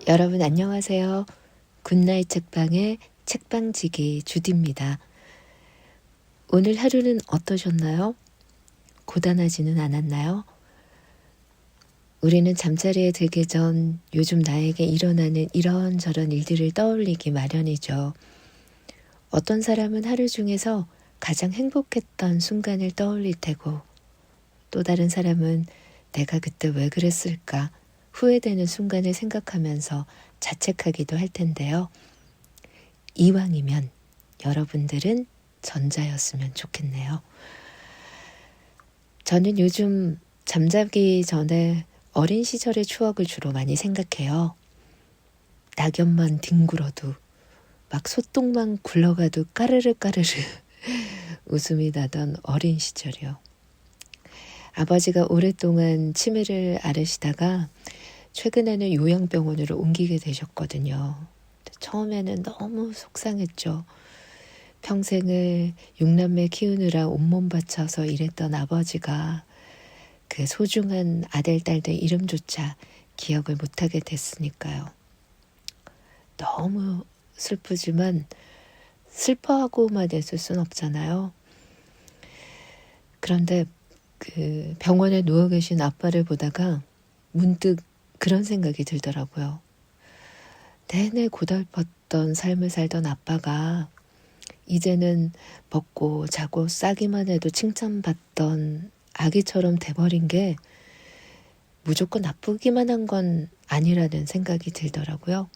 여러분 안녕하세요. 굿나잇 책방의 책방지기 주디입니다. 오늘 하루는 어떠셨나요? 고단하지는 않았나요? 우리는 잠자리에 들기 전 요즘 나에게 일어나는 이런저런 일들을 떠올리기 마련이죠. 어떤 사람은 하루 중에서 가장 행복했던 순간을 떠올릴 테고, 또 다른 사람은 내가 그때 왜 그랬을까 후회되는 순간을 생각하면서 자책하기도 할 텐데요. 이왕이면 여러분들은 전자였으면 좋겠네요. 저는 요즘 잠자기 전에 어린 시절의 추억을 주로 많이 생각해요. 낙엽만 뒹굴어도 막 소똥만 굴러가도 까르르 까르르 웃음이 나던 어린 시절이요. 아버지가 오랫동안 치매를 앓으시다가 최근에는 요양병원으로 옮기게 되셨거든요. 처음에는 너무 속상했죠. 평생을 6남매 키우느라 온몸 바쳐서 일했던 아버지가 그 소중한 아들, 딸들 이름조차 기억을 못하게 됐으니까요. 너무 슬프지만 슬퍼하고만 있을 순 없잖아요. 그런데 그 병원에 누워 계신 아빠를 보다가 문득 그런 생각이 들더라고요. 내내 고달팠던 삶을 살던 아빠가 이제는 먹고 자고 싸기만 해도 칭찬받던 아기처럼 돼버린 게 무조건 나쁘기만 한 건 아니라는 생각이 들더라고요.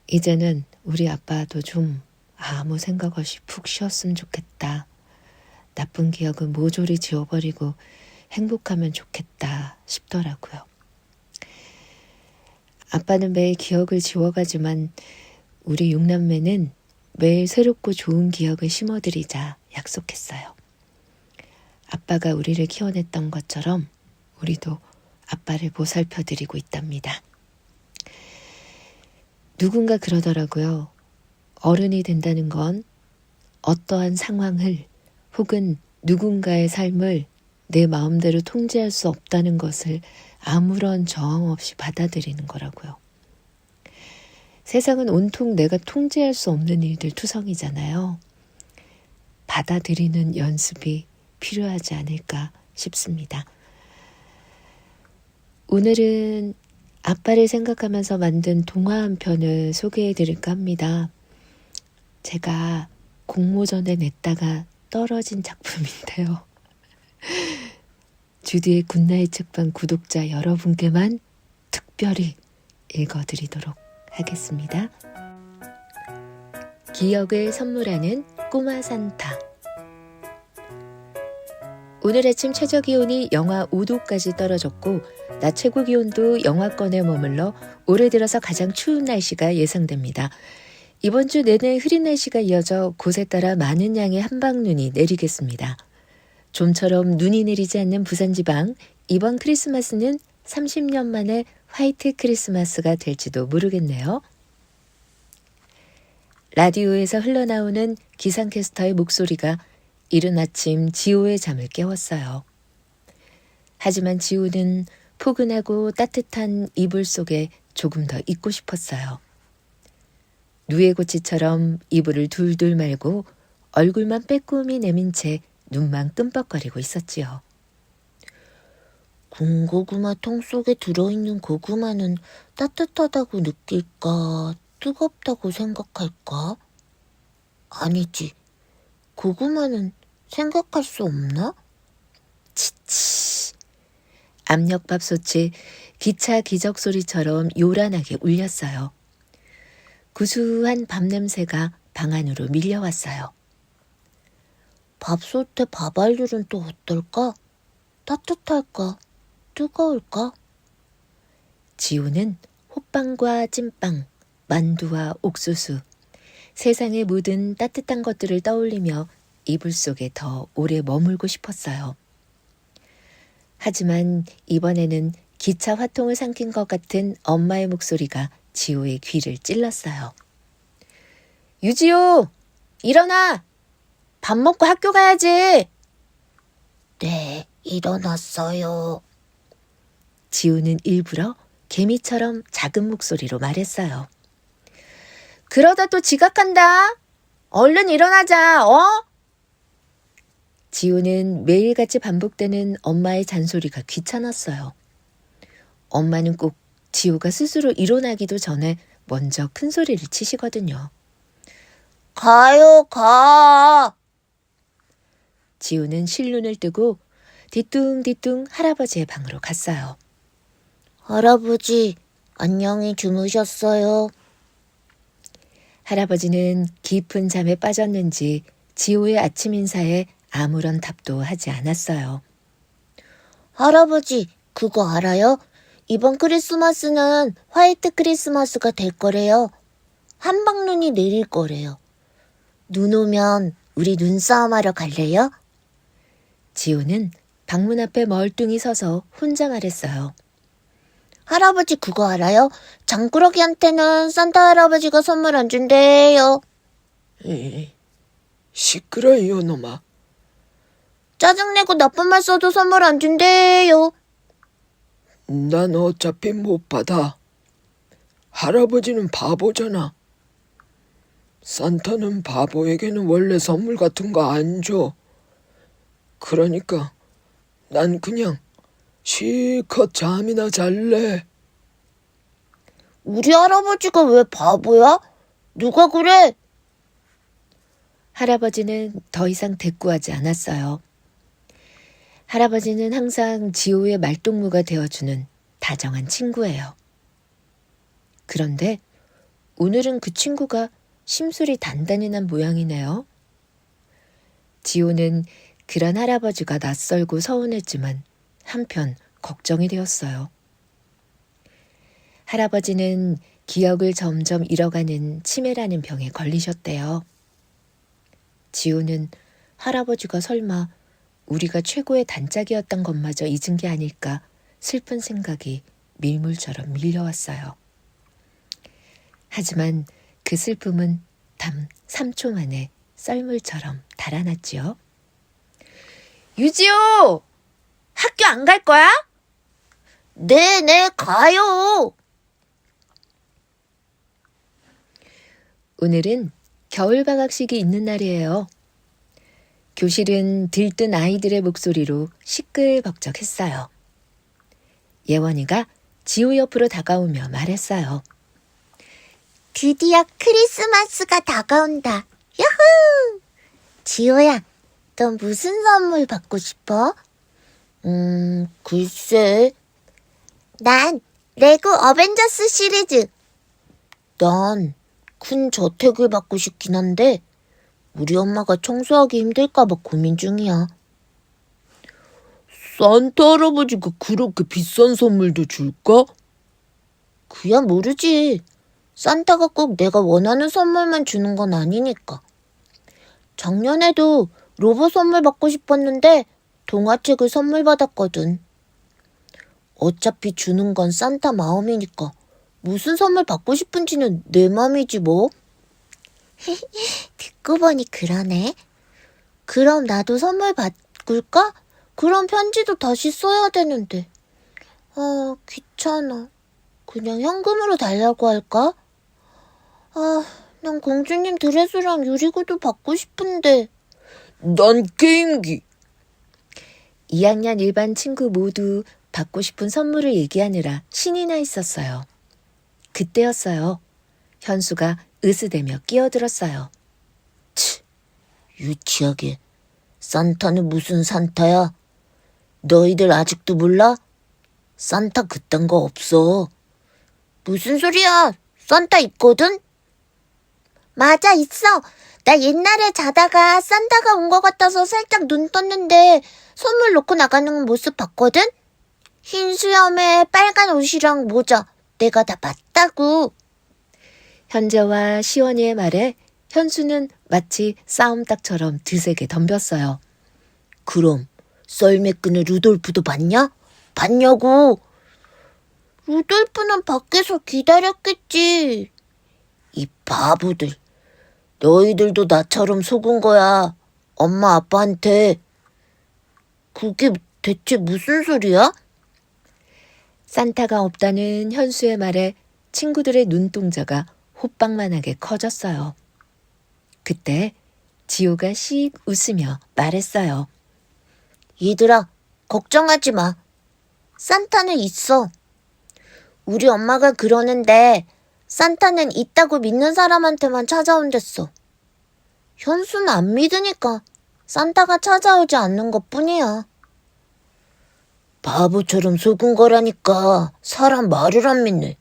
이제는 우리 아빠도 좀 아무 생각 없이 푹 쉬었으면 좋겠다. 나쁜 기억은 모조리 지워버리고 행복하면 좋겠다 싶더라고요. 아빠는 매일 기억을 지워가지만 우리 6남매는 매일 새롭고 좋은 기억을 심어드리자 약속했어요. 아빠가 우리를 키워냈던 것처럼 우리도 아빠를 보살펴드리고 있답니다. 누군가 그러더라고요. 어른이 된다는 건 어떠한 상황을 혹은 누군가의 삶을 내 마음대로 통제할 수 없다는 것을 아무런 저항 없이 받아들이는 거라고요. 세상은 온통 내가 통제할 수 없는 일들 투성이잖아요. 받아들이는 연습이 필요하지 않을까 싶습니다. 오늘은 아빠를 생각하면서 만든 동화 한 편을 소개해 드릴까 합니다. 제가 공모전에 냈다가 떨어진 작품인데요. 주디의 굿나잇 책방 구독자 여러분께만 특별히 읽어드리도록 하겠습니다. 기억을 선물하는 꼬마 산타. 오늘 아침 최저기온이 영하 5도까지 떨어졌고 낮 최고기온도 영하권에 머물러 올해 들어서 가장 추운 날씨가 예상됩니다. 이번 주 내내 흐린 날씨가 이어져 곳에 따라 많은 양의 한방눈이 내리겠습니다. 좀처럼 눈이 내리지 않는 부산지방, 이번 크리스마스는 30년 만에 화이트 크리스마스가 될지도 모르겠네요. 라디오에서 흘러나오는 기상캐스터의 목소리가 이른 아침 지호의 잠을 깨웠어요. 하지만 지호는 포근하고 따뜻한 이불 속에 조금 더 있고 싶었어요. 누에고치처럼 이불을 둘둘 말고 얼굴만 빼꼼히 내민 채 눈만 끔뻑거리고 있었지요. 군고구마 통 속에 들어있는 고구마는 따뜻하다고 느낄까, 뜨겁다고 생각할까? 아니지, 고구마는 생각할 수 없나? 치치. 압력밥솥이 기차 기적 소리처럼 요란하게 울렸어요. 구수한 밥 냄새가 방 안으로 밀려왔어요. 밥솥에 밥알률은 또 어떨까? 따뜻할까? 뜨거울까? 지호는 호빵과 찐빵, 만두와 옥수수, 세상의 모든 따뜻한 것들을 떠올리며 이불 속에 더 오래 머물고 싶었어요. 하지만 이번에는 기차 화통을 삼킨 것 같은 엄마의 목소리가 지호의 귀를 찔렀어요. 유지호! 일어나! 밥 먹고 학교 가야지! 네, 일어났어요. 지호는 일부러 개미처럼 작은 목소리로 말했어요. 그러다 또 지각한다. 얼른 일어나자, 어? 지우는 매일같이 반복되는 엄마의 잔소리가 귀찮았어요. 엄마는 꼭 지우가 스스로 일어나기도 전에 먼저 큰 소리를 치시거든요. 가요, 가! 지우는 실눈을 뜨고 뒤뚱뒤뚱 할아버지의 방으로 갔어요. 할아버지, 안녕히 주무셨어요. 할아버지는 깊은 잠에 빠졌는지 지우의 아침 인사에 아무런 답도 하지 않았어요. 할아버지, 그거 알아요? 이번 크리스마스는 화이트 크리스마스가 될 거래요. 한방눈이 내릴 거래요. 눈 오면 우리 눈싸움하러 갈래요? 지우는 방문 앞에 멀뚱히 서서 혼자 말했어요. 할아버지 그거 알아요? 장꾸러기한테는 산타 할아버지가 선물 안 준대요. 시끄러 이놈아. 짜증내고 나쁜 말 써도 선물 안 준대요. 난 어차피 못 받아. 할아버지는 바보잖아. 산타는 바보에게는 원래 선물 같은 거 안 줘. 그러니까 난 그냥 실컷 잠이나 잘래. 우리 할아버지가 왜 바보야? 누가 그래? 할아버지는 더 이상 대꾸하지 않았어요. 할아버지는 항상 지호의 말동무가 되어주는 다정한 친구예요. 그런데 오늘은 그 친구가 심술이 단단히 난 모양이네요. 지호는 그런 할아버지가 낯설고 서운했지만 한편 걱정이 되었어요. 할아버지는 기억을 점점 잃어가는 치매라는 병에 걸리셨대요. 지호는 할아버지가 설마 우리가 최고의 단짝이었던 것마저 잊은 게 아닐까 슬픈 생각이 밀물처럼 밀려왔어요. 하지만 그 슬픔은 단 3초 만에 썰물처럼 달아났지요. 유지호! 학교 안 갈 거야? 네, 가요. 오늘은 겨울방학식이 있는 날이에요. 교실은 들뜬 아이들의 목소리로 시끌벅적했어요. 예원이가 지호 옆으로 다가오며 말했어요. 드디어 크리스마스가 다가온다. 야호! 지호야, 너 무슨 선물 받고 싶어? 글쎄. 난 레고 어벤져스 시리즈. 난 큰 저택을 받고 싶긴 한데 우리 엄마가 청소하기 힘들까봐 고민 중이야. 산타 할아버지가 그렇게 비싼 선물도 줄까? 그야 모르지. 산타가 꼭 내가 원하는 선물만 주는 건 아니니까. 작년에도 로봇 선물 받고 싶었는데 동화책을 선물 받았거든. 어차피 주는 건 산타 마음이니까 무슨 선물 받고 싶은지는 내 맘이지 뭐. 듣고 보니 그러네. 그럼 나도 선물 바꿀까? 그럼 편지도 다시 써야 되는데. 귀찮아. 그냥 현금으로 달라고 할까? 난 공주님 드레스랑 유리구두 받고 싶은데. 난 게임기. 2학년 일반 친구 모두 받고 싶은 선물을 얘기하느라 신이 나 있었어요. 그때였어요. 현수가 으스대며 끼어들었어요. 치, 유치하게. 산타는 무슨 산타야? 너희들 아직도 몰라? 산타 그딴 거 없어. 무슨 소리야? 산타 있거든? 맞아, 있어. 나 옛날에 자다가 산타가 온 것 같아서 살짝 눈 떴는데 선물 놓고 나가는 모습 봤거든? 흰 수염에 빨간 옷이랑 모자. 내가 다 봤다고. 현재와 시원이의 말에 현수는 마치 싸움닭처럼 드세게 덤볐어요. 그럼 썰매끈을 루돌프도 봤냐? 봤냐고. 루돌프는 밖에서 기다렸겠지. 이 바보들. 너희들도 나처럼 속은 거야. 엄마 아빠한테. 그게 대체 무슨 소리야? 산타가 없다는 현수의 말에 친구들의 눈동자가 호빵만하게 커졌어요. 그때 지호가 씩 웃으며 말했어요. 얘들아, 걱정하지 마. 산타는 있어. 우리 엄마가 그러는데 산타는 있다고 믿는 사람한테만 찾아온댔어. 현수는 안 믿으니까 산타가 찾아오지 않는 것뿐이야. 바보처럼 속은 거라니까 사람 말을 안 믿네.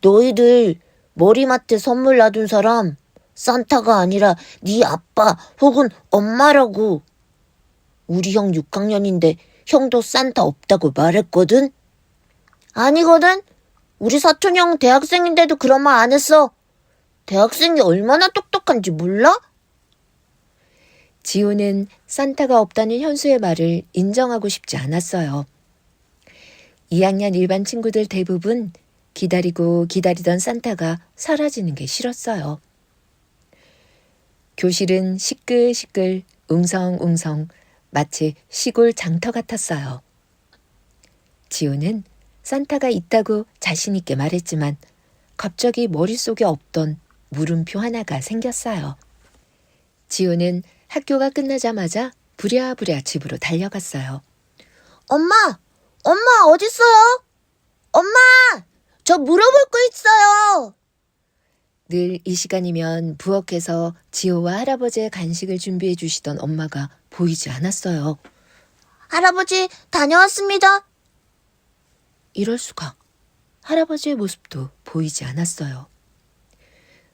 너희들 머리맡에 선물 놔둔 사람 산타가 아니라 네 아빠 혹은 엄마라고. 우리 형 6학년인데 형도 산타 없다고 말했거든? 아니거든. 우리 사촌 형 대학생인데도 그런 말 안 했어. 대학생이 얼마나 똑똑한지 몰라? 지호는 산타가 없다는 현수의 말을 인정하고 싶지 않았어요. 2학년 일반 친구들 대부분 기다리고 기다리던 산타가 사라지는 게 싫었어요. 교실은 시끌시끌 웅성웅성 마치 시골 장터 같았어요. 지호는 산타가 있다고 자신 있게 말했지만 갑자기 머릿속에 없던 물음표 하나가 생겼어요. 지호는 학교가 끝나자마자 부랴부랴 집으로 달려갔어요. 엄마! 엄마 어딨어요? 엄마! 저 물어볼 거 있어요. 늘 이 시간이면 부엌에서 지호와 할아버지의 간식을 준비해 주시던 엄마가 보이지 않았어요. 할아버지 다녀왔습니다. 이럴 수가. 할아버지의 모습도 보이지 않았어요.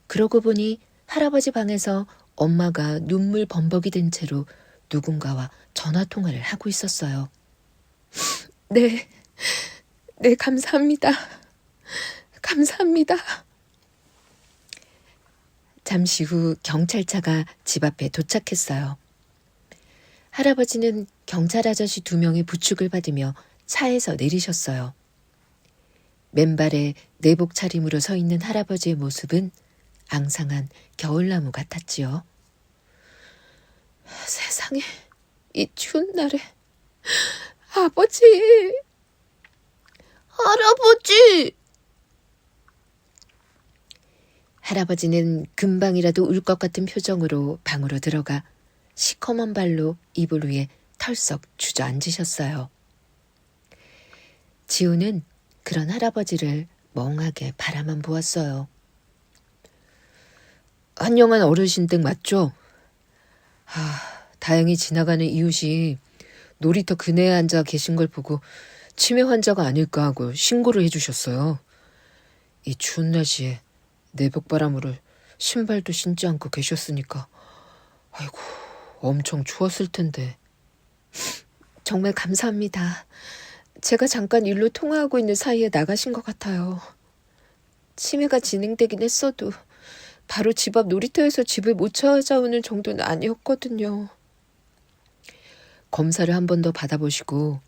그러고 보니 할아버지 방에서 엄마가 눈물 범벅이 된 채로 누군가와 전화통화를 하고 있었어요. 네, 감사합니다. 감사합니다. 잠시 후 경찰차가 집 앞에 도착했어요. 할아버지는 경찰 아저씨 2명의 부축을 받으며 차에서 내리셨어요. 맨발에 내복 차림으로 서 있는 할아버지의 모습은 앙상한 겨울나무 같았지요. 세상에, 이 추운 날에 아버지! 할아버지! 할아버지는 금방이라도 울 것 같은 표정으로 방으로 들어가 시커먼 발로 이불 위에 털썩 주저앉으셨어요. 지호는 그런 할아버지를 멍하게 바라만 보았어요. 한영한 어르신 댁 맞죠? 다행히 지나가는 이웃이 놀이터 그네에 앉아 계신 걸 보고 치매 환자가 아닐까 하고 신고를 해주셨어요. 이 추운 날씨에 내복바람으로 신발도 신지 않고 계셨으니까 아이고 엄청 추웠을 텐데. 정말 감사합니다. 제가 잠깐 일로 통화하고 있는 사이에 나가신 것 같아요. 치매가 진행되긴 했어도 바로 집 앞 놀이터에서 집을 못 찾아오는 정도는 아니었거든요. 검사를 한 번 더 받아보시고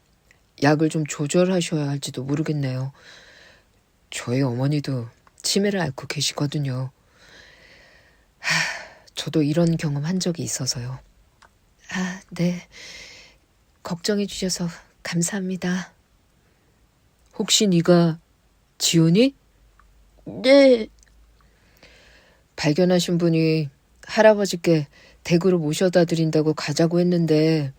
약을 좀 조절하셔야 할지도 모르겠네요. 저희 어머니도 치매를 앓고 계시거든요. 저도 이런 경험 한 적이 있어서요. 네. 걱정해 주셔서 감사합니다. 혹시 네가 지훈이? 네. 발견하신 분이 할아버지께 댁으로 모셔다 드린다고 가자고 했는데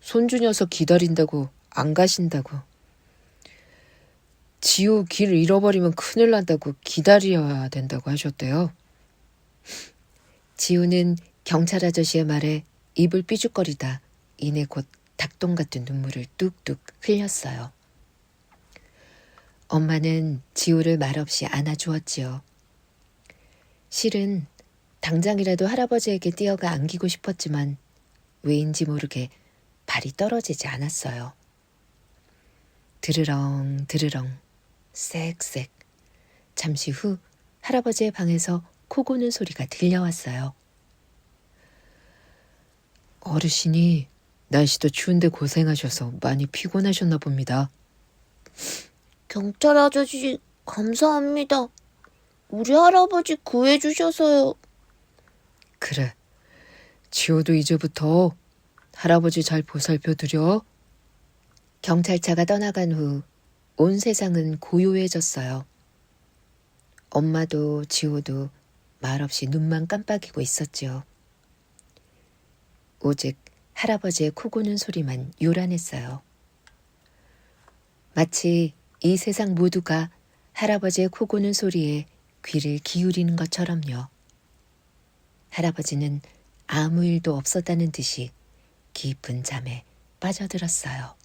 손주 녀석 기다린다고 안 가신다고. 지호 길 잃어버리면 큰일 난다고 기다려야 된다고 하셨대요. 지호는 경찰 아저씨의 말에 입을 삐죽거리다 이내 곧 닭똥 같은 눈물을 뚝뚝 흘렸어요. 엄마는 지호를 말없이 안아주었지요. 실은 당장이라도 할아버지에게 뛰어가 안기고 싶었지만 왜인지 모르게 발이 떨어지지 않았어요. 드르렁 드르렁 쌕쌕. 잠시 후 할아버지의 방에서 코 고는 소리가 들려왔어요. 어르신이 날씨도 추운데 고생하셔서 많이 피곤하셨나 봅니다. 경찰 아저씨 감사합니다. 우리 할아버지 구해주셔서요. 그래. 지호도 이제부터 할아버지 잘 보살펴드려. 경찰차가 떠나간 후 온 세상은 고요해졌어요. 엄마도 지호도 말없이 눈만 깜빡이고 있었지요. 오직 할아버지의 코 고는 소리만 요란했어요. 마치 이 세상 모두가 할아버지의 코 고는 소리에 귀를 기울이는 것처럼요. 할아버지는 아무 일도 없었다는 듯이 깊은 잠에 빠져들었어요.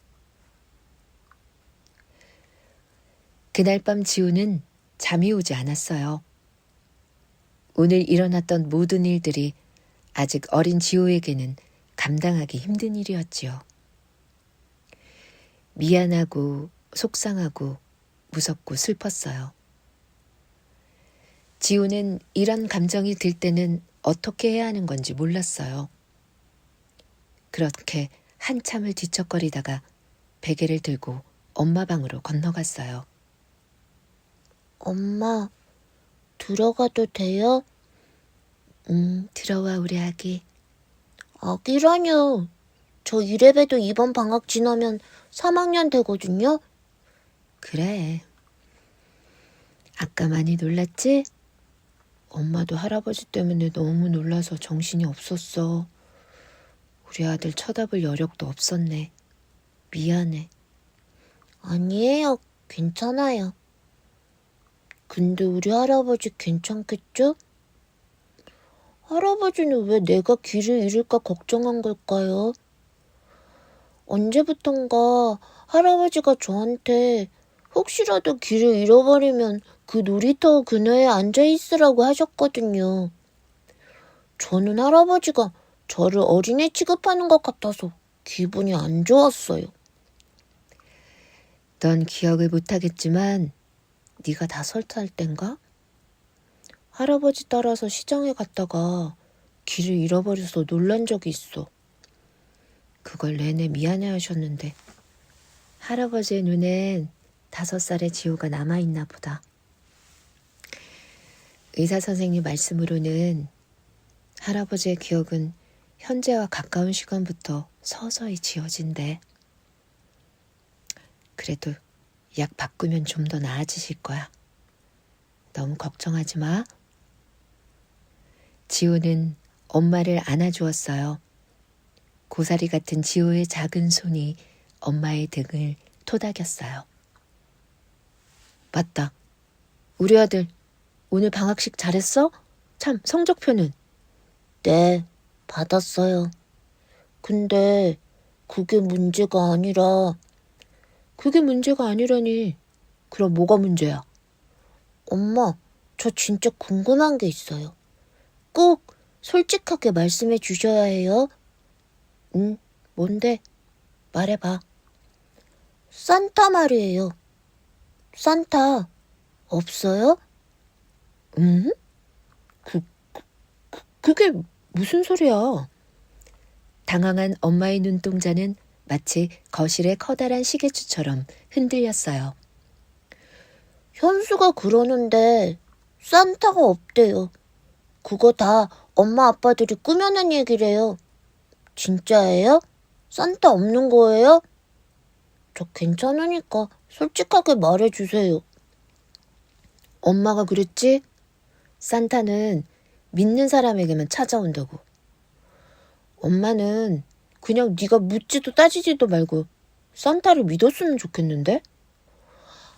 그날 밤 지우는 잠이 오지 않았어요. 오늘 일어났던 모든 일들이 아직 어린 지호에게는 감당하기 힘든 일이었지요. 미안하고 속상하고 무섭고 슬펐어요. 지호는 이런 감정이 들 때는 어떻게 해야 하는 건지 몰랐어요. 그렇게 한참을 뒤척거리다가 베개를 들고 엄마 방으로 건너갔어요. 엄마, 들어가도 돼요? 들어와 우리 아기. 아기라뇨. 저 이래봬도 이번 방학 지나면 3학년 되거든요. 그래. 아까 많이 놀랐지? 엄마도 할아버지 때문에 너무 놀라서 정신이 없었어. 우리 아들 쳐다볼 여력도 없었네. 미안해. 아니에요. 괜찮아요. 근데 우리 할아버지 괜찮겠죠? 할아버지는 왜 내가 길을 잃을까 걱정한 걸까요? 언제부턴가 할아버지가 저한테 혹시라도 길을 잃어버리면 그 놀이터 그네에 앉아있으라고 하셨거든요. 저는 할아버지가 저를 어린애 취급하는 것 같아서 기분이 안 좋았어요. 넌 기억을 못하겠지만 네가 5살 땐가? 할아버지 따라서 시장에 갔다가 길을 잃어버려서 놀란 적이 있어. 그걸 내내 미안해하셨는데 할아버지의 눈엔 5살의 지호가 남아있나 보다. 의사 선생님 말씀으로는 할아버지의 기억은 현재와 가까운 시간부터 서서히 지워진대. 그래도 약 바꾸면 좀 더 나아지실 거야. 너무 걱정하지 마. 지호는 엄마를 안아주었어요. 고사리 같은 지호의 작은 손이 엄마의 등을 토닥였어요. 맞다. 우리 아들 오늘 방학식 잘했어? 참, 성적표는? 네, 받았어요. 근데 그게 문제가 아니라 그게 문제가 아니라니. 그럼 뭐가 문제야? 엄마, 저 진짜 궁금한 게 있어요. 꼭 솔직하게 말씀해 주셔야 해요. 응, 뭔데? 말해봐. 산타 말이에요. 산타 없어요? 응? 그게 무슨 소리야? 당황한 엄마의 눈동자는 마치 거실의 커다란 시계추처럼 흔들렸어요. 현수가 그러는데 산타가 없대요. 그거 다 엄마 아빠들이 꾸며낸 얘기래요. 진짜예요? 산타 없는 거예요? 저 괜찮으니까 솔직하게 말해주세요. 엄마가 그랬지? 산타는 믿는 사람에게만 찾아온다고. 엄마는 그냥 네가 묻지도 따지지도 말고 산타를 믿었으면 좋겠는데?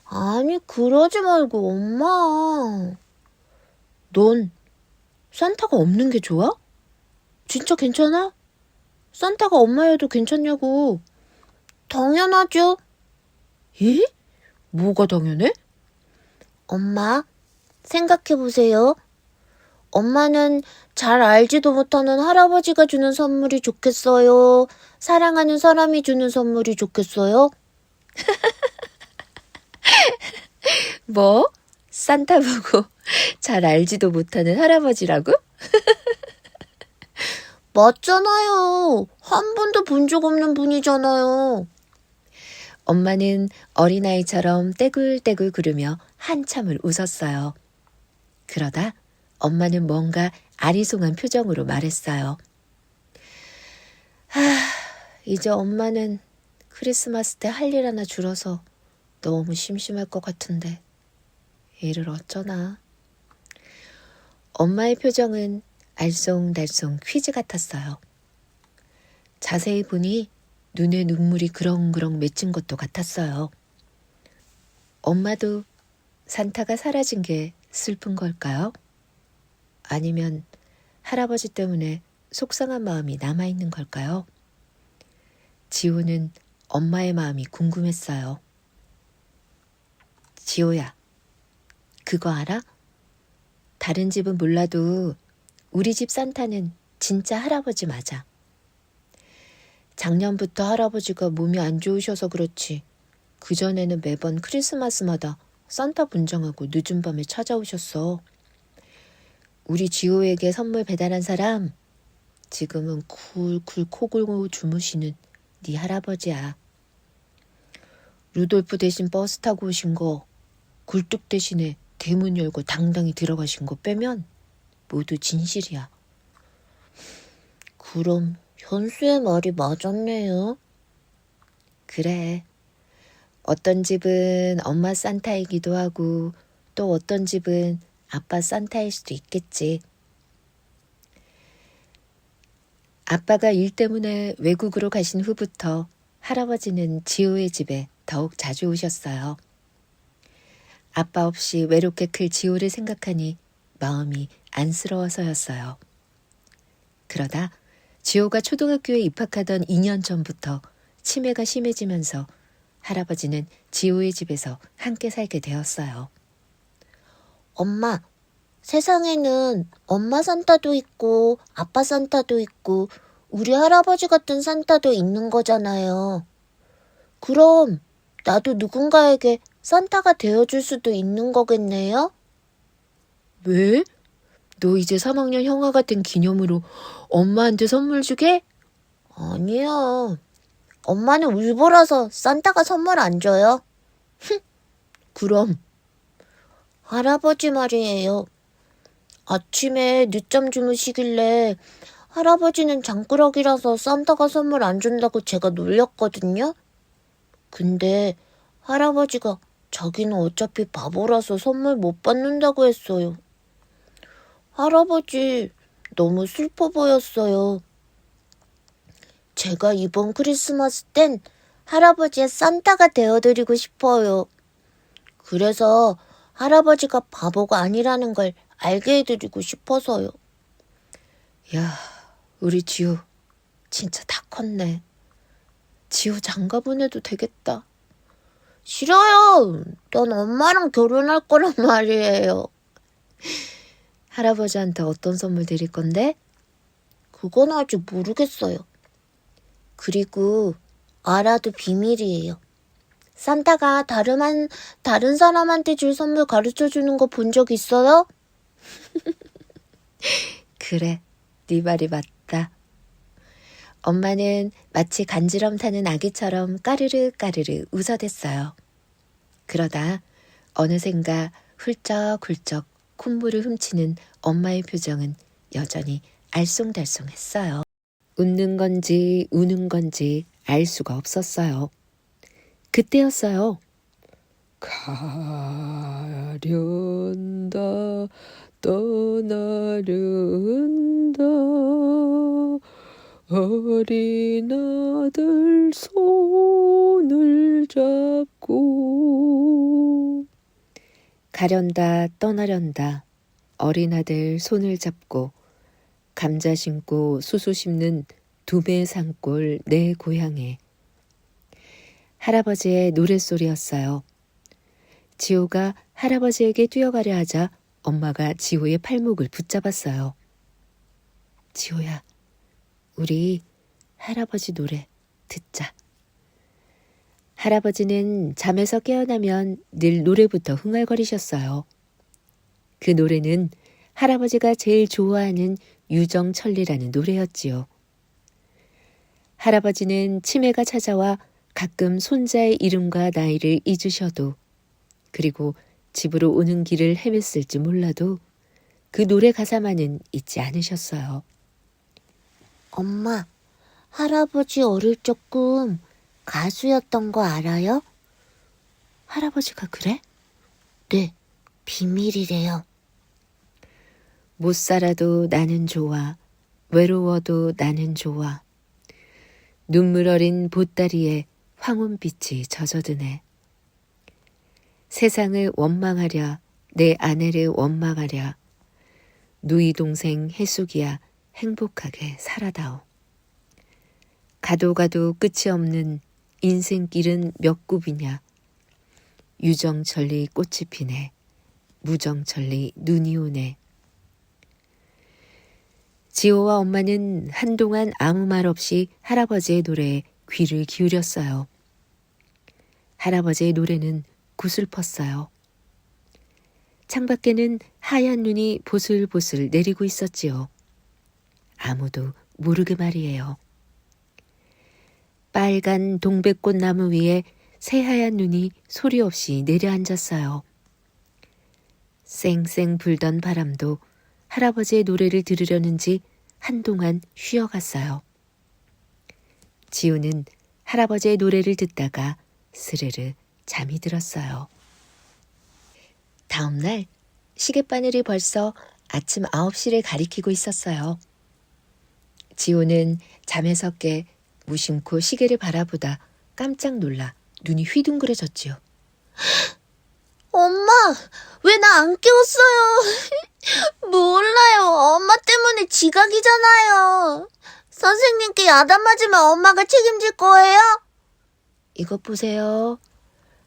아니, 그러지 말고 엄마. 넌 산타가 없는 게 좋아? 진짜 괜찮아? 산타가 엄마여도 괜찮냐고. 당연하죠. 에? 뭐가 당연해? 엄마, 생각해보세요. 엄마는 잘 알지도 못하는 할아버지가 주는 선물이 좋겠어요? 사랑하는 사람이 주는 선물이 좋겠어요? 뭐? 산타 보고 잘 알지도 못하는 할아버지라고? 맞잖아요. 한 번도 본 적 없는 분이잖아요. 엄마는 어린아이처럼 떼굴떼굴 구르며 한참을 웃었어요. 그러다 엄마는 뭔가 아리송한 표정으로 말했어요. 이제 엄마는 크리스마스 때 할 일 하나 줄어서 너무 심심할 것 같은데 일을 어쩌나. 엄마의 표정은 알쏭달쏭 퀴즈 같았어요. 자세히 보니 눈에 눈물이 그렁그렁 맺힌 것도 같았어요. 엄마도 산타가 사라진 게 슬픈 걸까요? 아니면 할아버지 때문에 속상한 마음이 남아있는 걸까요? 지호는 엄마의 마음이 궁금했어요. 지호야, 그거 알아? 다른 집은 몰라도 우리 집 산타는 진짜 할아버지 맞아. 작년부터 할아버지가 몸이 안 좋으셔서 그렇지 그전에는 매번 크리스마스마다 산타 분장하고 늦은 밤에 찾아오셨어. 우리 지호에게 선물 배달한 사람 지금은 쿨쿨 코 골고 주무시는 네 할아버지야. 루돌프 대신 버스 타고 오신 거, 굴뚝 대신에 대문 열고 당당히 들어가신 거 빼면 모두 진실이야. 그럼 현수의 말이 맞았네요. 그래. 어떤 집은 엄마 산타이기도 하고 또 어떤 집은 아빠 산타일 수도 있겠지. 아빠가 일 때문에 외국으로 가신 후부터 할아버지는 지호의 집에 더욱 자주 오셨어요. 아빠 없이 외롭게 클 지호를 생각하니 마음이 안쓰러워서였어요. 그러다 지호가 초등학교에 입학하던 2년 전부터 치매가 심해지면서 할아버지는 지호의 집에서 함께 살게 되었어요. 엄마, 세상에는 엄마 산타도 있고 아빠 산타도 있고 우리 할아버지 같은 산타도 있는 거잖아요. 그럼 나도 누군가에게 산타가 되어줄 수도 있는 거겠네요? 왜? 너 이제 3학년 형아가 된 기념으로 엄마한테 선물 주게? 아니요. 엄마는 울보라서 산타가 선물 안 줘요. 그럼 할아버지 말이에요. 아침에 늦잠 주무시길래 할아버지는 장꾸러기라서 산타가 선물 안 준다고 제가 놀렸거든요. 근데 할아버지가 자기는 어차피 바보라서 선물 못 받는다고 했어요. 할아버지 너무 슬퍼 보였어요. 제가 이번 크리스마스 땐 할아버지의 산타가 되어드리고 싶어요. 그래서 할아버지가 바보가 아니라는 걸 알게 해드리고 싶어서요. 야, 우리 지호 진짜 다 컸네. 지호 장가 보내도 되겠다. 싫어요. 난 엄마랑 결혼할 거란 말이에요. 할아버지한테 어떤 선물 드릴 건데? 그건 아직 모르겠어요. 그리고 알아도 비밀이에요. 산타가 다른 사람한테 줄 선물 가르쳐 주는 거 본 적 있어요? 그래, 네 말이 맞다. 엄마는 마치 간지럼 타는 아기처럼 까르르 까르르 웃어댔어요. 그러다 어느샌가 훌쩍훌쩍 콧물을 훔치는 엄마의 표정은 여전히 알쏭달쏭했어요. 웃는 건지 우는 건지 알 수가 없었어요. 그때였어요. 가련다 떠나련다 어린 아들 손을 잡고 가련다 떠나련다 어린 아들 손을 잡고 감자 심고 수수 심는 두배 산골 내 고향에. 할아버지의 노랫소리였어요. 지호가 할아버지에게 뛰어가려 하자 엄마가 지호의 팔목을 붙잡았어요. 지호야, 우리 할아버지 노래 듣자. 할아버지는 잠에서 깨어나면 늘 노래부터 흥얼거리셨어요. 그 노래는 할아버지가 제일 좋아하는 유정천리라는 노래였지요. 할아버지는 치매가 찾아와 가끔 손자의 이름과 나이를 잊으셔도, 그리고 집으로 오는 길을 헤맸을지 몰라도 그 노래 가사만은 잊지 않으셨어요. 엄마, 할아버지 어릴 적 꿈 가수였던 거 알아요? 할아버지가 그래? 네, 비밀이래요. 못 살아도 나는 좋아. 외로워도 나는 좋아. 눈물 어린 보따리에 황혼빛이 젖어드네. 세상을 원망하랴, 내 아내를 원망하랴. 누이 동생 해숙이야 행복하게 살아다오. 가도 가도 끝이 없는 인생길은 몇 굽이냐. 유정천리 꽃이 피네. 무정천리 눈이 오네. 지호와 엄마는 한동안 아무 말 없이 할아버지의 노래에 귀를 기울였어요. 할아버지의 노래는 구슬펐어요. 창밖에는 하얀 눈이 보슬보슬 내리고 있었지요. 아무도 모르게 말이에요. 빨간 동백꽃 나무 위에 새하얀 눈이 소리 없이 내려앉았어요. 쌩쌩 불던 바람도 할아버지의 노래를 들으려는지 한동안 쉬어갔어요. 지우는 할아버지의 노래를 듣다가 스르르 잠이 들었어요. 다음 날 시계바늘이 벌써 아침 9시를 가리키고 있었어요. 지호는 잠에서 깨 무심코 시계를 바라보다 깜짝 놀라 눈이 휘둥그레졌지요. 엄마, 왜 나 안 깨웠어요? 몰라요. 엄마 때문에 지각이잖아요. 선생님께 야단 맞으면 엄마가 책임질 거예요? 이것 보세요.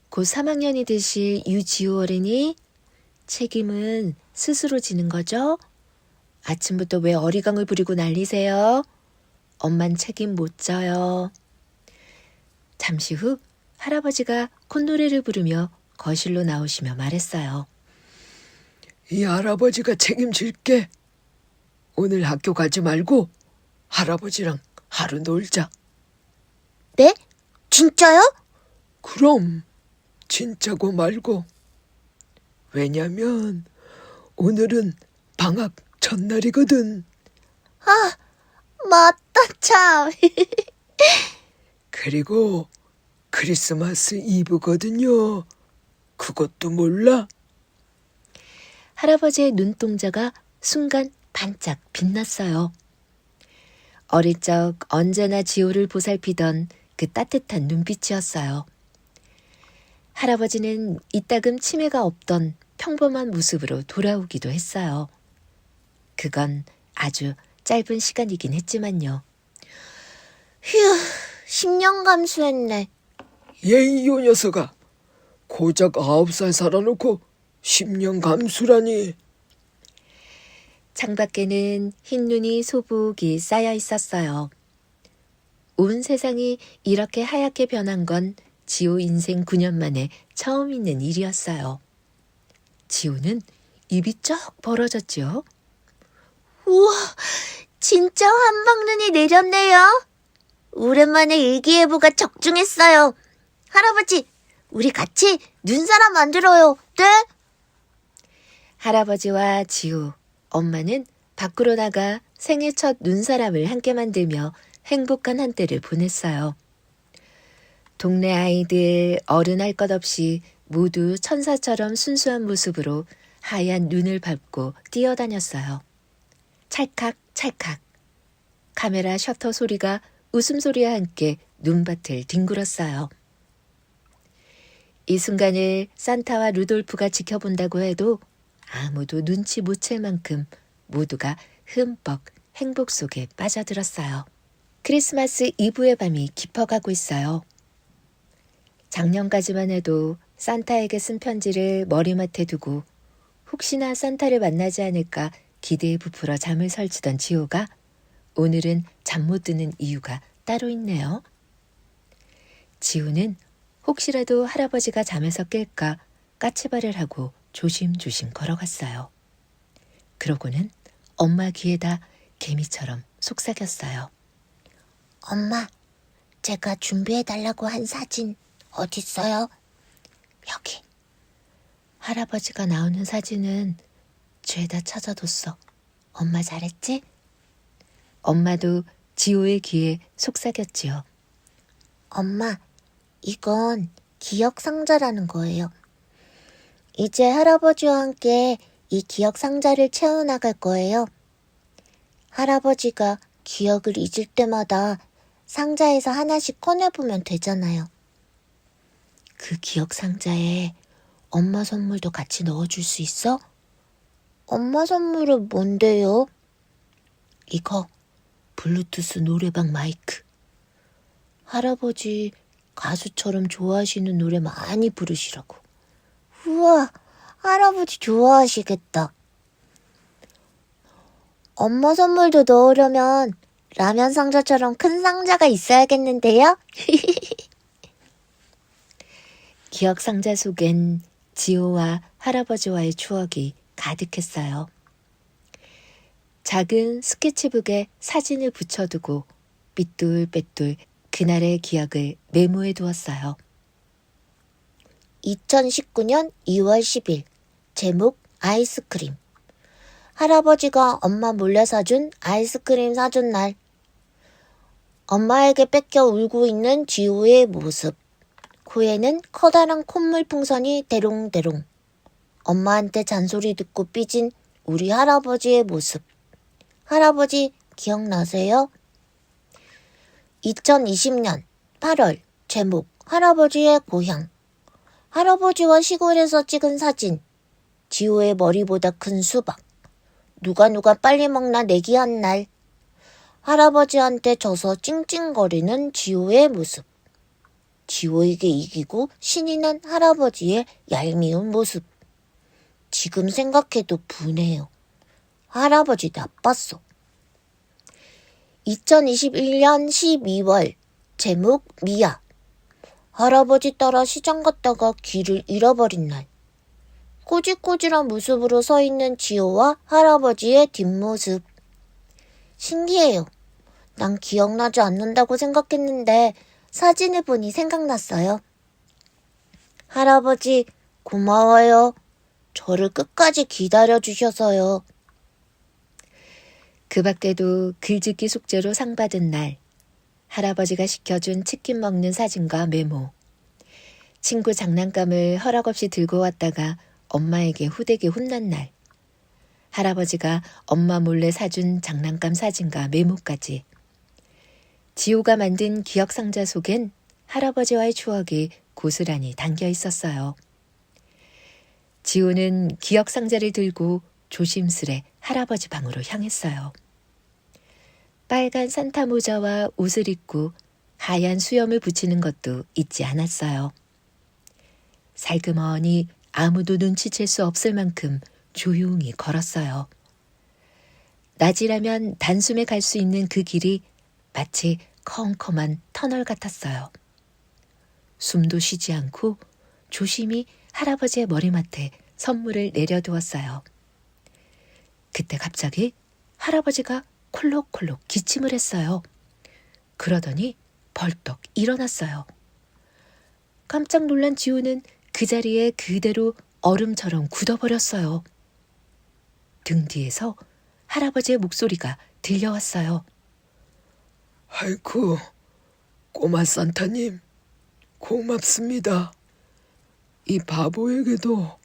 곧 3학년이 되실 유지호 어린이. 책임은 스스로 지는 거죠? 아침부터 왜 어리광을 부리고 난리세요? 엄만 책임 못 져요. 잠시 후 할아버지가 콧노래를 부르며 거실로 나오시며 말했어요. 이 할아버지가 책임질게. 오늘 학교 가지 말고 할아버지랑 하루 놀자. 네? 진짜요? 그럼 진짜고 말고. 왜냐면 오늘은 방학 첫날이거든. 아, 맞다, 참. 그리고 크리스마스 이브거든요. 그것도 몰라? 할아버지의 눈동자가 순간 반짝 빛났어요. 어릴 적 언제나 지호를 보살피던 그 따뜻한 눈빛이었어요. 할아버지는 이따금 치매가 없던 평범한 모습으로 돌아오기도 했어요. 그건 아주 짧은 시간이긴 했지만요. 휴, 10년 감수했네. 예이 요 녀석아. 고작 9살 살아놓고 10년 감수라니. 창밖에는 흰눈이 소복이 쌓여 있었어요. 온 세상이 이렇게 하얗게 변한 건 지호 인생 9년 만에 처음 있는 일이었어요. 지호는 입이 쩍 벌어졌지요. 우와, 진짜 한방눈이 내렸네요. 오랜만에 일기예보가 적중했어요. 할아버지, 우리 같이 눈사람 만들어요. 네? 할아버지와 지호, 엄마는 밖으로 나가 생애 첫 눈사람을 함께 만들며 행복한 한때를 보냈어요. 동네 아이들 어른 할 것 없이 모두 천사처럼 순수한 모습으로 하얀 눈을 밟고 뛰어다녔어요. 찰칵 찰칵. 카메라 셔터 소리가 웃음소리와 함께 눈밭을 뒹굴었어요. 이 순간을 산타와 루돌프가 지켜본다고 해도 아무도 눈치 못 챌 만큼 모두가 흠뻑 행복 속에 빠져들었어요. 크리스마스 이브의 밤이 깊어가고 있어요. 작년까지만 해도 산타에게 쓴 편지를 머리맡에 두고 혹시나 산타를 만나지 않을까 기대에 부풀어 잠을 설치던 지호가 오늘은 잠 못 드는 이유가 따로 있네요. 지호는 혹시라도 할아버지가 잠에서 깰까 까치발을 하고 조심조심 걸어갔어요. 그러고는 엄마 귀에다 개미처럼 속삭였어요. 엄마, 제가 준비해달라고 한 사진 어딨어요? 여기. 할아버지가 나오는 사진은 죄다 찾아뒀어. 엄마 잘했지? 엄마도 지호의 귀에 속삭였지요. 엄마, 이건 기억 상자라는 거예요. 이제 할아버지와 함께 이 기억 상자를 채워나갈 거예요. 할아버지가 기억을 잊을 때마다 상자에서 하나씩 꺼내보면 되잖아요. 그 기억 상자에 엄마 선물도 같이 넣어줄 수 있어? 엄마 선물은 뭔데요? 이거, 블루투스 노래방 마이크. 할아버지 가수처럼 좋아하시는 노래 많이 부르시라고. 우와, 할아버지 좋아하시겠다. 엄마 선물도 넣으려면 라면 상자처럼 큰 상자가 있어야겠는데요? 기억 상자 속엔 지호와 할아버지와의 추억이 가득했어요. 작은 스케치북에 사진을 붙여두고 삐뚤빼뚤 그날의 기억을 메모해 두었어요. 2019년 2월 10일, 제목 아이스크림. 할아버지가 엄마 몰래 사준 아이스크림 사준 날. 엄마에게 뺏겨 울고 있는 지호의 모습. 코에는 커다란 콧물 풍선이 대롱대롱. 엄마한테 잔소리 듣고 삐진 우리 할아버지의 모습. 할아버지 기억나세요? 2020년 8월, 제목 할아버지의 고향. 할아버지와 시골에서 찍은 사진. 지호의 머리보다 큰 수박. 누가 빨리 먹나 내기한 날. 할아버지한테 져서 찡찡거리는 지호의 모습. 지호에게 이기고 신이 난 할아버지의 얄미운 모습. 지금 생각해도 분해요. 할아버지 나빴어. 2021년 12월, 제목 미아. 할아버지 따라 시장 갔다가 길을 잃어버린 날. 꼬질꼬질한 모습으로 서 있는 지호와 할아버지의 뒷모습. 신기해요. 난 기억나지 않는다고 생각했는데 사진을 보니 생각났어요. 할아버지 고마워요. 저를 끝까지 기다려주셔서요. 그 밖에도 글짓기 숙제로 상 받은 날, 할아버지가 시켜준 치킨 먹는 사진과 메모, 친구 장난감을 허락 없이 들고 왔다가 엄마에게 후되게 혼난 날, 할아버지가 엄마 몰래 사준 장난감 사진과 메모까지. 지호가 만든 기억 상자 속엔 할아버지와의 추억이 고스란히 담겨 있었어요. 지호는 기억 상자를 들고 조심스레 할아버지 방으로 향했어요. 빨간 산타 모자와 옷을 입고 하얀 수염을 붙이는 것도 잊지 않았어요. 살그머니 아무도 눈치챌 수 없을 만큼 조용히 걸었어요. 낮이라면 단숨에 갈 수 있는 그 길이 마치 컴컴한 터널 같았어요. 숨도 쉬지 않고 조심히 할아버지의 머리맡에 선물을 내려두었어요. 그때 갑자기 할아버지가 콜록콜록 기침을 했어요. 그러더니 벌떡 일어났어요. 깜짝 놀란 지호는 그 자리에 그대로 얼음처럼 굳어버렸어요. 등 뒤에서 할아버지의 목소리가 들려왔어요. 아이쿠, 꼬마 산타님, 고맙습니다. 이 바보에게도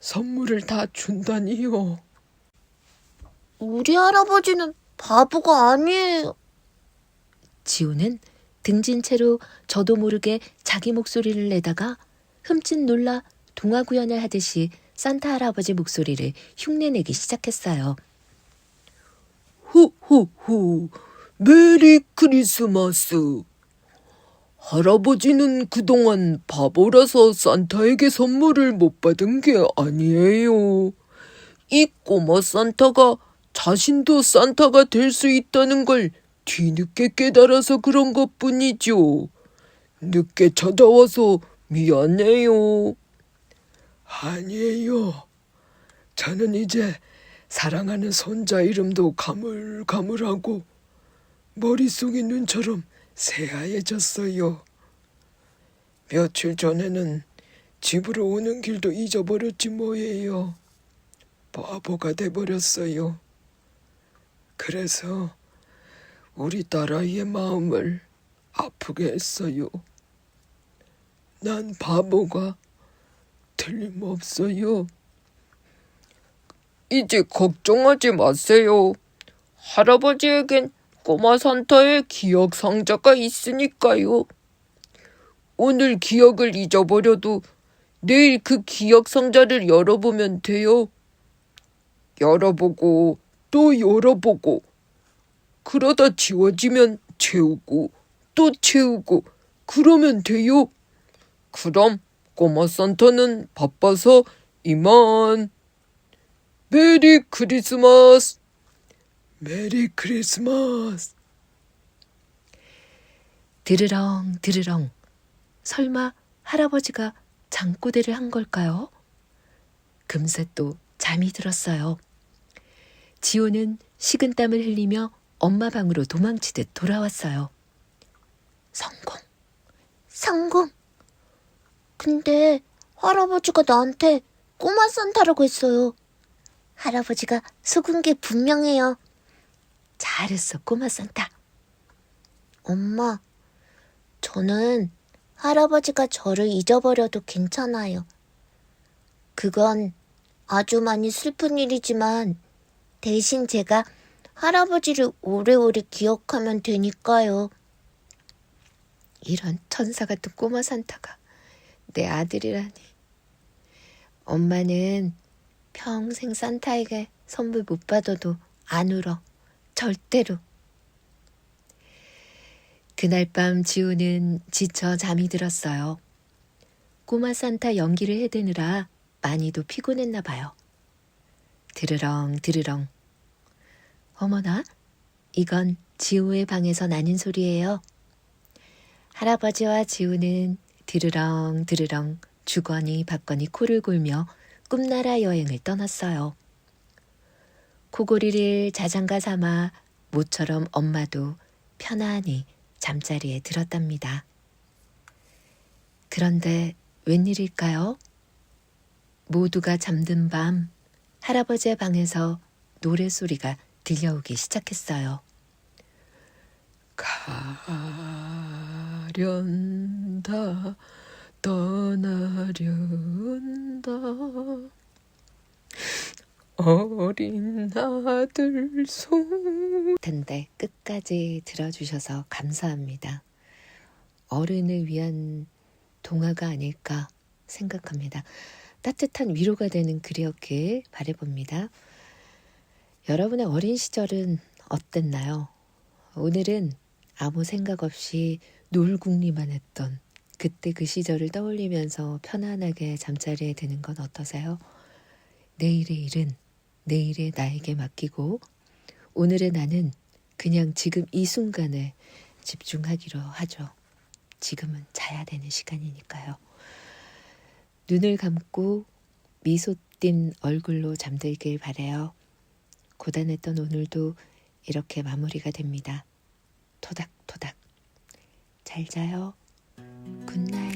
선물을 다 준다니요. 우리 할아버지는 바보가 아니에요. 지호는 등진 채로 저도 모르게 자기 목소리를 내다가 흠칫 놀라 동화 구연을 하듯이 산타 할아버지 목소리를 흉내내기 시작했어요. 후후후, 메리 크리스마스. 할아버지는 그동안 바보라서 산타에게 선물을 못 받은 게 아니에요. 이 꼬마 산타가 자신도 산타가 될 수 있다는 걸 뒤늦게 깨달아서 그런 것뿐이죠. 늦게 찾아와서 미안해요. 아니에요. 저는 이제 사랑하는 손자 이름도 가물가물하고 머릿속이 눈처럼 새하얘졌어요. 며칠 전에는 집으로 오는 길도 잊어버렸지 뭐예요. 바보가 돼버렸어요. 그래서 우리 딸아이의 마음을 아프게 했어요. 난 바보가 틀림없어요. 이제 걱정하지 마세요. 할아버지에겐 꼬마 산타의 기억 상자가 있으니까요. 오늘 기억을 잊어버려도 내일 그 기억 상자를 열어보면 돼요. 열어보고 또 열어보고 그러다 지워지면 채우고 또 채우고 그러면 돼요. 그럼 꼬마 산타는 바빠서 이만. 메리 크리스마스. 메리 크리스마스. 드르렁 드르렁. 설마 할아버지가 잠꼬대를 한 걸까요? 금세 또 잠이 들었어요. 지호는 식은땀을 흘리며 엄마 방으로 도망치듯 돌아왔어요. 성공. 성공. 근데 할아버지가 나한테 꼬마 산타라고 했어요. 할아버지가 속은 게 분명해요. 잘했어, 꼬마 산타. 엄마, 저는 할아버지가 저를 잊어버려도 괜찮아요. 그건 아주 많이 슬픈 일이지만 대신 제가 할아버지를 오래오래 기억하면 되니까요. 이런 천사 같은 꼬마 산타가 내 아들이라니. 엄마는 평생 산타에게 선물 못 받아도 안 울어. 절대로. 그날 밤 지호는 지쳐 잠이 들었어요. 꼬마 산타 연기를 해대느라 많이도 피곤했나 봐요. 드르렁 드르렁. 어머나, 이건 지호의 방에서 나는 소리예요. 할아버지와 지호는 드르렁 드르렁 주거니 받거니 코를 골며 꿈나라 여행을 떠났어요. 코골이를 자장가 삼아 모처럼 엄마도 편안히 잠자리에 들었답니다. 그런데 웬일일까요? 모두가 잠든 밤 할아버지의 방에서 노래소리가 들려오기 시작했어요. 가련다 떠나련다 어린 아들 손. 텐데 끝까지 들어주셔서 감사합니다. 어른을 위한 동화가 아닐까 생각합니다. 따뜻한 위로가 되는 글이었길 바라봅니다. 여러분의 어린 시절은 어땠나요? 오늘은 아무 생각 없이 놀궁리만 했던 그때 그 시절을 떠올리면서 편안하게 잠자리에 드는 건 어떠세요? 내일의 일은 내일의 나에게 맡기고 오늘의 나는 그냥 지금 이 순간에 집중하기로 하죠. 지금은 자야 되는 시간이니까요. 눈을 감고 미소 띤 얼굴로 잠들길 바라요. 고단했던 오늘도 이렇게 마무리가 됩니다. 토닥토닥. 잘 자요. 굿나잇.